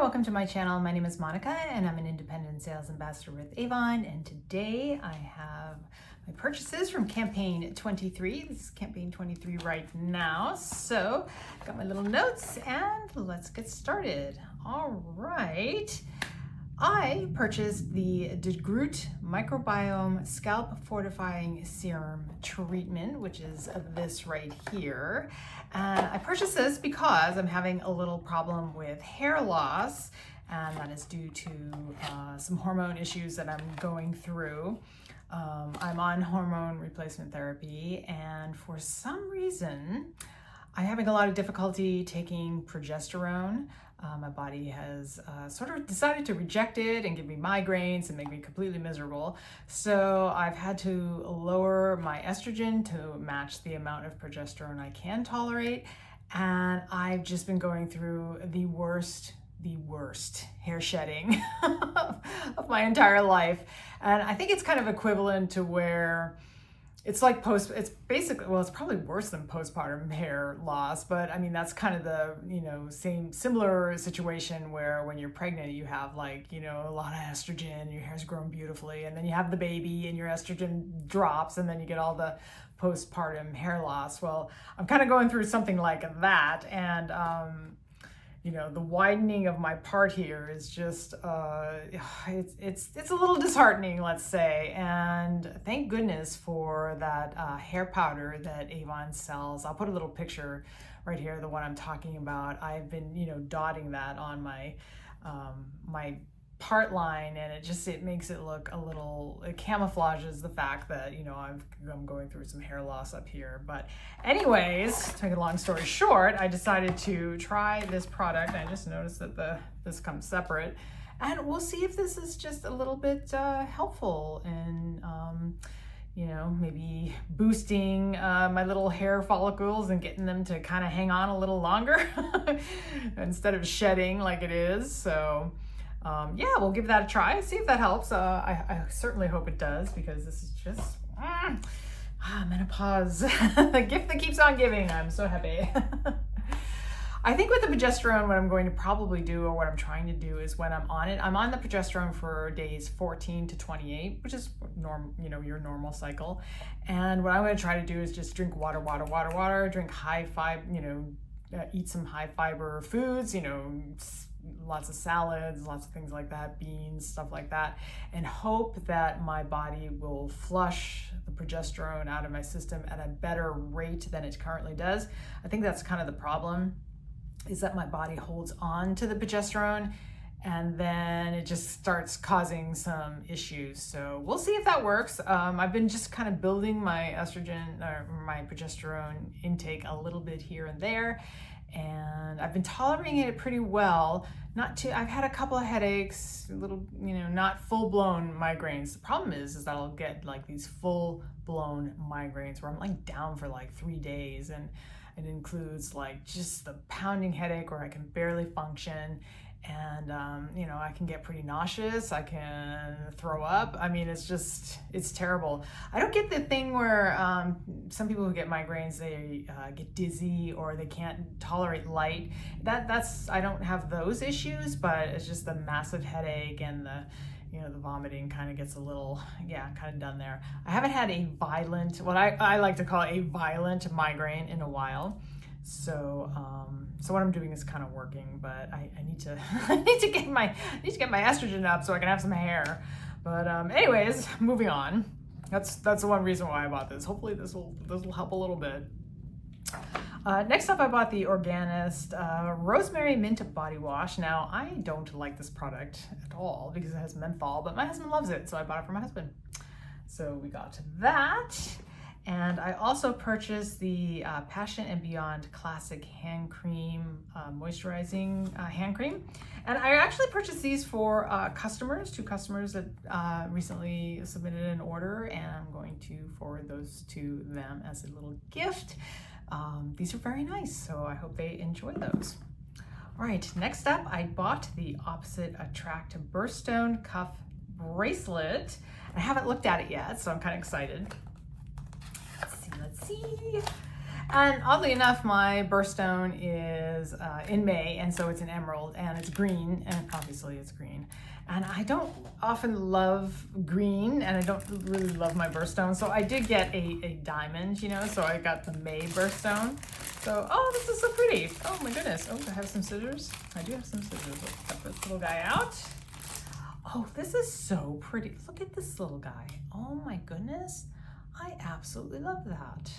welcome to my channel. My name is Monica and I'm an independent sales ambassador with Avon, and today I have my purchases from campaign 23. This is campaign 23 right now. So got my little notes and let's get started. All right. I purchased the Groot Microbiome Scalp Fortifying Serum Treatment, which is this right here. And I purchased this because I'm having a little problem with hair loss, and that is due to some hormone issues that I'm going through. I'm on hormone replacement therapy, and for some reason, I'm having a lot of difficulty taking progesterone. My body has sort of decided to reject it and give me migraines and make me completely miserable. So I've had to lower my estrogen to match the amount of progesterone I can tolerate. And I've just been going through the worst hair shedding of my entire life. And I think it's kind of equivalent to where it's like it's basically, well, it's probably worse than postpartum hair loss, but I mean, that's kind of the, similar situation where when you're pregnant, you have like, a lot of estrogen, your hair's grown beautifully, and then you have the baby and your estrogen drops, and then you get all the postpartum hair loss. Well, I'm kind of going through something like that, and the widening of my part here is just, it's a little disheartening, let's say. And thank goodness for that hair powder that Avon sells. I'll put a little picture right here, the one I'm talking about. I've been, dotting that on my, my part line, and it makes it look a little, it camouflages the fact that I'm going through some hair loss up here. But anyways, to make a long story short, I decided to try this product. I just noticed that this comes separate, and we'll see if this is just a little bit helpful in maybe boosting my little hair follicles and getting them to kind of hang on a little longer instead of shedding like it is. So yeah, we'll give that a try, see if that helps. I certainly hope it does, because this is just menopause, the gift that keeps on giving. I'm so happy. I think with the progesterone, what I'm going to probably do, or what I'm trying to do, is when I'm on it, I'm on the progesterone for days 14 to 28, which is your normal cycle. And what I'm going to try to do is just drink water, drink high fiber, eat some high fiber foods, lots of salads, lots of things like that, beans, stuff like that, and hope that my body will flush the progesterone out of my system at a better rate than it currently does. I think that's kind of the problem, is that my body holds on to the progesterone and then it just starts causing some issues. So we'll see if that works. I've been just kind of building my estrogen or my progesterone intake a little bit here and there, and I've been tolerating it pretty well. I've had a couple of headaches, little, not full-blown migraines. The problem is that I'll get like these full-blown migraines where I'm like down for like 3 days, and it includes like just the pounding headache where I can barely function. And, I can get pretty nauseous. I can throw up. I mean, it's terrible. I don't get the thing where some people who get migraines, they get dizzy or they can't tolerate light. I don't have those issues, but it's just the massive headache and the vomiting kind of gets a little, kind of done there. I haven't had a violent, what I like to call a violent migraine in a while. So what I'm doing is kind of working, but I need to I need to get my estrogen up so I can have some hair. But anyways, moving on. That's the one reason why I bought this. Hopefully this will help a little bit. Next up, I bought the Organist Rosemary Mint Body Wash. Now, I don't like this product at all because it has menthol, but my husband loves it, so I bought it for my husband. So we got that. And I also purchased the Passion and Beyond Classic Hand Cream, Moisturizing Hand Cream. And I actually purchased these for two customers that recently submitted an order, and I'm going to forward those to them as a little gift. These are very nice, so I hope they enjoy those. All right, next up, I bought the Opposite Attract Birthstone Cuff Bracelet. I haven't looked at it yet, so I'm kind of excited. Let's see. And oddly enough, my birthstone is in May, and so it's an emerald, and it's green, and obviously it's green. And I don't often love green, and I don't really love my birthstone, so I did get a diamond, you know, so I got the May birthstone. So, oh, this is so pretty. Oh my goodness. Oh, I have some scissors. I do have some scissors. Let's cut this little guy out. Oh, this is so pretty. Look at this little guy. Oh my goodness. I absolutely love that.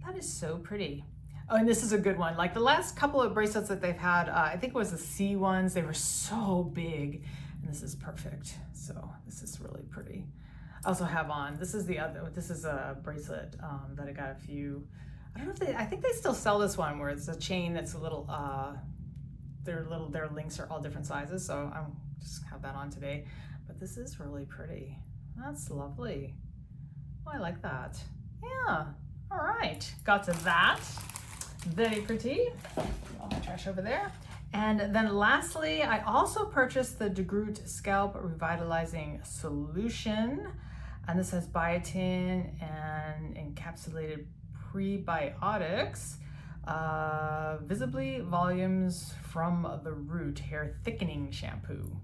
That is so pretty. Oh, and this is a good one. Like the last couple of bracelets that they've had, I think it was the C ones. They were so big, and this is perfect. So this is really pretty. I also have on, this is a bracelet that I got a few, I don't know if I think they still sell this one where it's a chain that's a little, their links are all different sizes. So I'm just have that on today, but this is really pretty. That's lovely. Oh, I like that. Yeah. All right. Got to that. Very pretty. All my trash over there. And then lastly, I also purchased the Groot Scalp Revitalizing Solution. And this has biotin and encapsulated prebiotics, visibly volumes from the root hair thickening shampoo.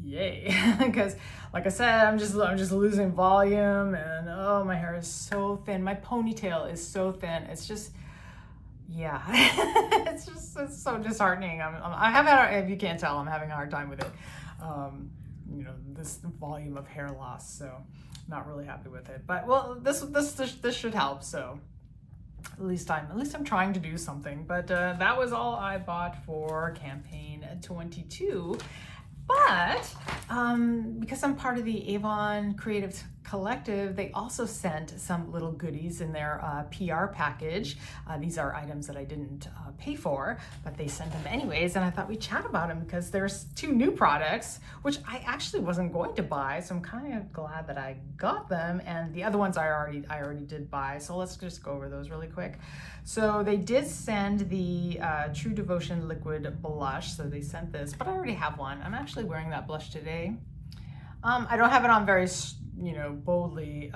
Yay. Because like I said, I'm just losing volume, and oh, my hair is so thin. My ponytail is so thin. It's just, yeah, it's so disheartening. If you can't tell, I'm having a hard time with it. You know, this volume of hair loss, so not really happy with it. But well, this should help. So at least I'm trying to do something. But that was all I bought for campaign 22. But because I'm part of the Avon Creative Collective, they also sent some little goodies in their PR package. These are items that I didn't pay for, but they sent them anyways, and I thought we'd chat about them because there's 2 new products, which I actually wasn't going to buy, so I'm kind of glad that I got them, and the other ones I already did buy, so let's just go over those really quick. So they did send the True Devotion Liquid Blush, so they sent this, but I already have one. I'm actually wearing that blush today. I don't have it on very, boldly.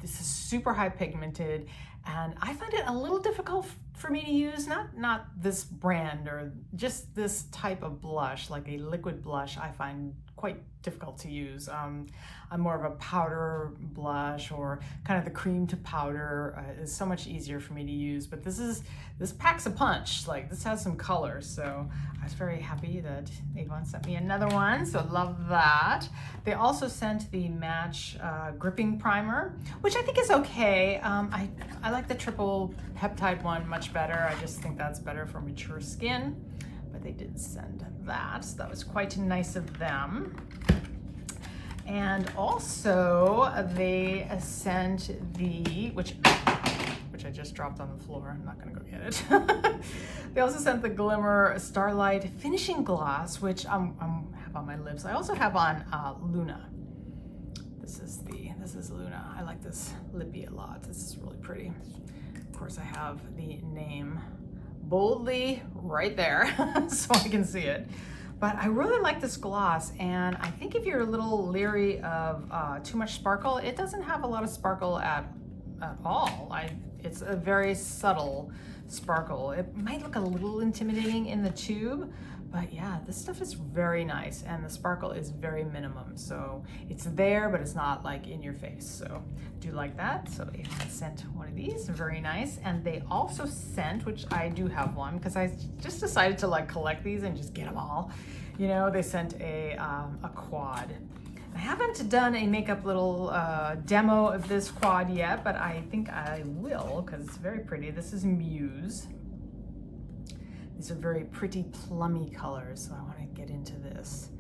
This is super high pigmented, and I find it a little difficult for me to use. Not this brand or just this type of blush, like a liquid blush, I find quite difficult to use. I'm more of a powder blush, or kind of the cream to powder is so much easier for me to use, but this packs a punch. Like, this has some color, so I was very happy that Avon sent me another one, so love that. They also sent the Match Gripping Primer, which I think is okay. I like the triple peptide one much better. I just think that's better for mature skin, but they did send that, so that was quite nice of them. And also they sent the, which I just dropped on the floor. I'm not gonna go get it. They also sent the Glimmer Starlight Finishing Gloss, which I have on my lips. I also have on Luna. This is Luna. I like this lippy a lot. This is really pretty. Of course, I have the name boldly right there so I can see it. But I really like this gloss, and I think if you're a little leery of too much sparkle, it doesn't have a lot of sparkle at all. It's a very subtle sparkle. It might look a little intimidating in the tube, but yeah, this stuff is very nice, and the sparkle is very minimum. So it's there, but it's not like in your face. So do like that. So they sent one of these, very nice. And they also sent, which I do have one, because I just decided to like collect these and just get them all. You know, they sent a quad. I haven't done a makeup little demo of this quad yet, but I think I will, because it's very pretty. This is Muse. These are very pretty plummy colors, so I want to get into this.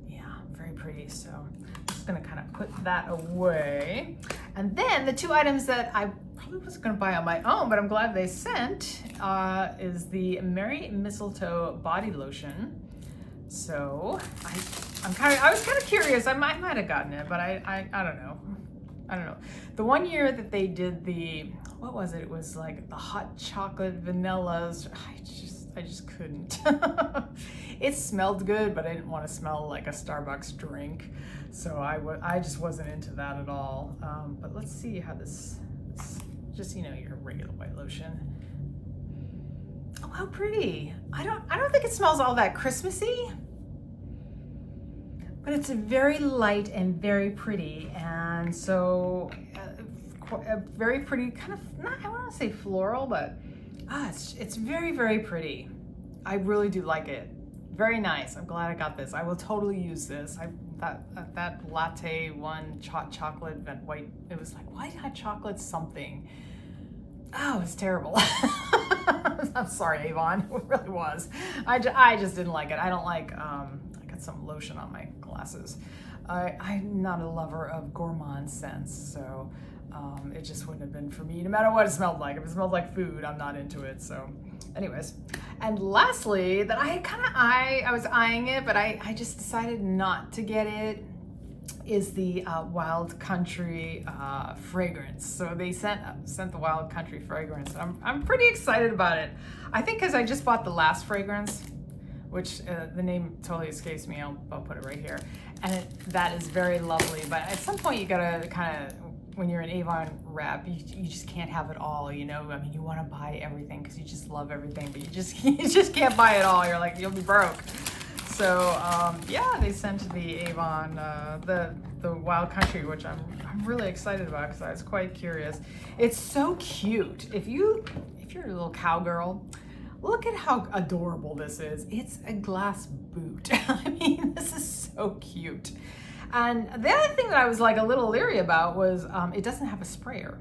Yeah, very pretty. So I'm just gonna kind of put that away. And then the 2 items that I probably wasn't gonna buy on my own, but I'm glad they sent, is the Merry Mistletoe Body Lotion. So I was kind of curious. I might have gotten it, but I don't know. I don't know. The one year that they did the, what was it? It was like the hot chocolate vanillas. I just couldn't. It smelled good, but I didn't want to smell like a Starbucks drink. So I just wasn't into that at all. But let's see how this just, you know, your regular white lotion. Oh, how pretty. I don't think it smells all that Christmassy, but it's very light and very pretty. And so a very pretty kind of, not, I want to say floral, but it's very, very pretty. I really do like it. Very nice. I'm glad I got this. I will totally use this. That latte one, chocolate, that white, it was like white hot chocolate something. Oh, it's terrible. I'm sorry, Avon. It really was. I just didn't like it. I don't like, I got some lotion on my glasses. I'm not a lover of gourmand scents, so it just wouldn't have been for me, no matter what it smelled like. If it smelled like food, I'm not into it, so anyways. And lastly, that I was eyeing it, but I just decided not to get it, is the Wild Country fragrance. So they sent the Wild Country fragrance. I'm pretty excited about it. I think because I just bought the last fragrance, which the name totally escapes me. I'll put it right here. And that is very lovely. But at some point you gotta kind of, when you're an Avon rep, you just can't have it all, you know? I mean, you want to buy everything because you just love everything, but you just can't buy it all. You're like, you'll be broke. So yeah, they sent the Avon, the Wild Country, which I'm really excited about because I was quite curious. It's so cute. If you're a little cowgirl, look at how adorable this is. It's a glass boot. I mean, this is so cute. And the other thing that I was like a little leery about was it doesn't have a sprayer.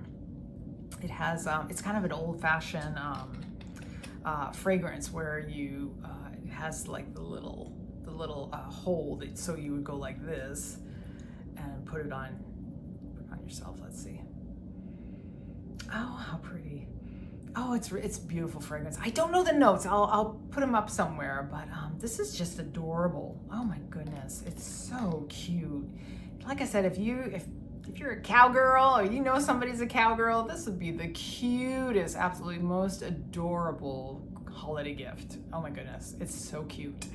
It has, it's kind of an old-fashioned fragrance where it has like the little hole that, so you would go like this and put it on yourself. Let's see. Oh, how pretty. Oh, it's beautiful fragrance. I don't know the notes. I'll put them up somewhere, but this is just adorable. Oh my goodness, it's so cute. Like I said, if you're a cowgirl or you know somebody's a cowgirl, this would be the cutest, absolutely most adorable holiday gift. Oh my goodness, it's so cute.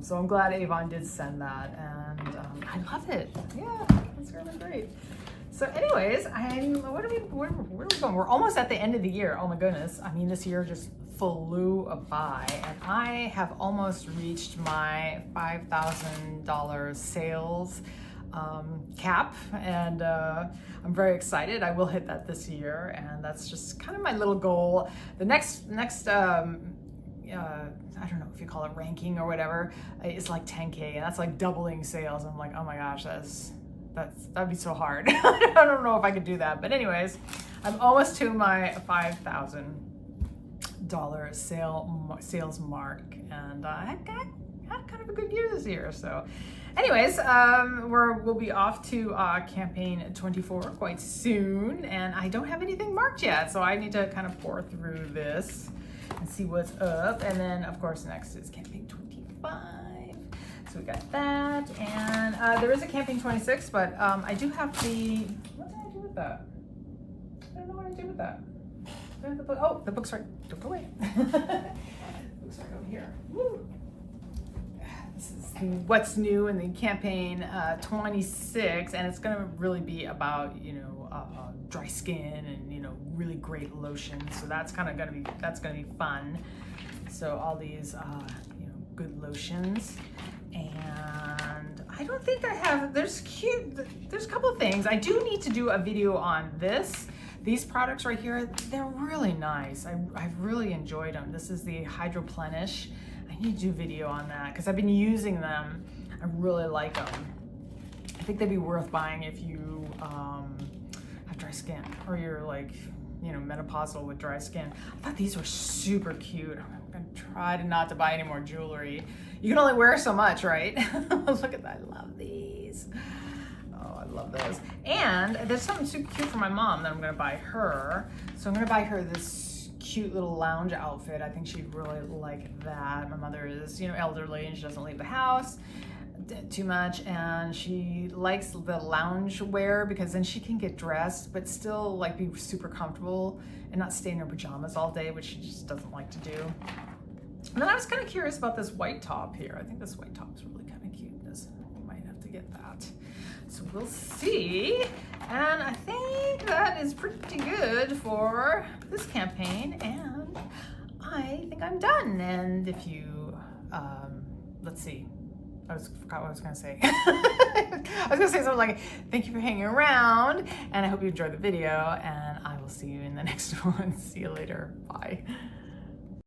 So I'm glad Avon did send that, and I love it. Yeah, it's really great. So anyways, where are we going? We're almost at the end of the year. Oh my goodness. I mean, this year just flew by, and I have almost reached my $5,000 sales cap, and I'm very excited. I will hit that this year, and that's just kind of my little goal. The next I don't know if you call it ranking or whatever, it's like 10K, and that's like doubling sales. I'm like, oh my gosh, that'd be so hard. I don't know if I could do that, but anyways, I'm almost to my $5,000 sales mark, and I had kind of a good year this year. So anyways, we'll be off to campaign 24 quite soon, and I don't have anything marked yet, so I need to kind of pour through this and see what's up. And then of course next is campaign 25. So we got that, and there is a campaign 26, but I do have the, what did I do with that? I don't know what I did with that. Do I have the book? Oh, the book's right, don't go away. Book's right over here. Woo. This is what's new in the campaign 26, and it's gonna really be about, you know, dry skin and, you know, really great lotion. So that's kind of gonna be fun. So all these, you know, good lotions. And I don't think I have, there's a couple of things. I do need to do a video on these products right here. They're really nice. I've really enjoyed them. This is the Hydroplenish. I need to do a video on that because I've been using them. I really like them. I think they'd be worth buying if you have dry skin, or you're like, you know, menopausal with dry skin. I thought these were super cute. I'm gonna try not to buy any more jewelry. You can only wear so much, right? Look at that, I love these. Oh, I love those. And there's something super cute for my mom that I'm gonna buy her. So I'm gonna buy her this cute little lounge outfit. I think she'd really like that. My mother is, you know, elderly, and she doesn't leave the house too much, and she likes the lounge wear because then she can get dressed but still like be super comfortable and not stay in her pajamas all day, which she just doesn't like to do. And then I was kind of curious about this white top here. I think this white top is really kind of cute. We might have to get that. So we'll see. And I think that is pretty good for this campaign. And I think I'm done. And if you, let's see. I forgot what I was gonna say. I was gonna say something like, thank you for hanging around, and I hope you enjoyed the video, and I will see you in the next one. See you later. Bye.